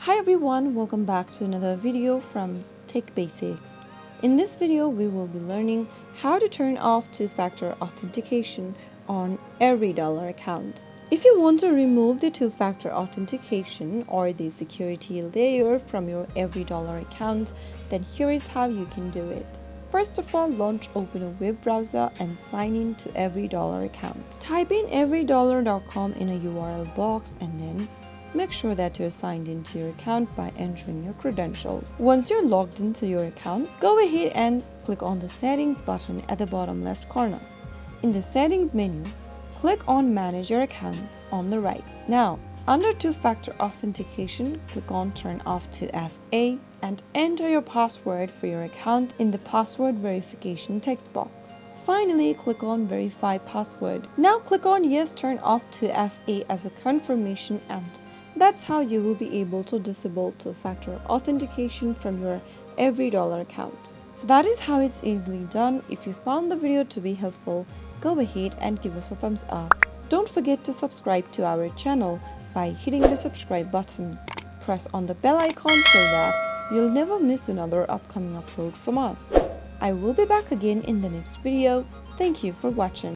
Hi everyone, welcome back to another video from Techbasic. In this video, we will be learning how to turn off two-factor authentication on EveryDollar account. If you want to remove the two-factor authentication or the security layer from your EveryDollar account, then here is how you can do it. First of all, open a web browser and sign in to EveryDollar account. Type in everydollar.com in a URL box and then make sure that you're signed into your account by entering your credentials. Once you're logged into your account, go ahead and click on the settings button at the bottom left corner. In the settings menu, click on manage your account on the right. Now, under two-factor authentication, click on Turnoff 2FA and enter your password for your account in the password verification text box. Finally, click on Verify Password. Now click on Yes, turn off 2FA as a confirmation, and that's how you will be able to disable two-factor authentication from your EveryDollar account. So that is how it's easily done. If you found the video to be helpful, go ahead and give us a thumbs up. Don't forget to subscribe to our channel by hitting the subscribe button. Press on the bell icon so that you'll never miss another upcoming upload from us. I will be back again in the next video. Thank you for watching.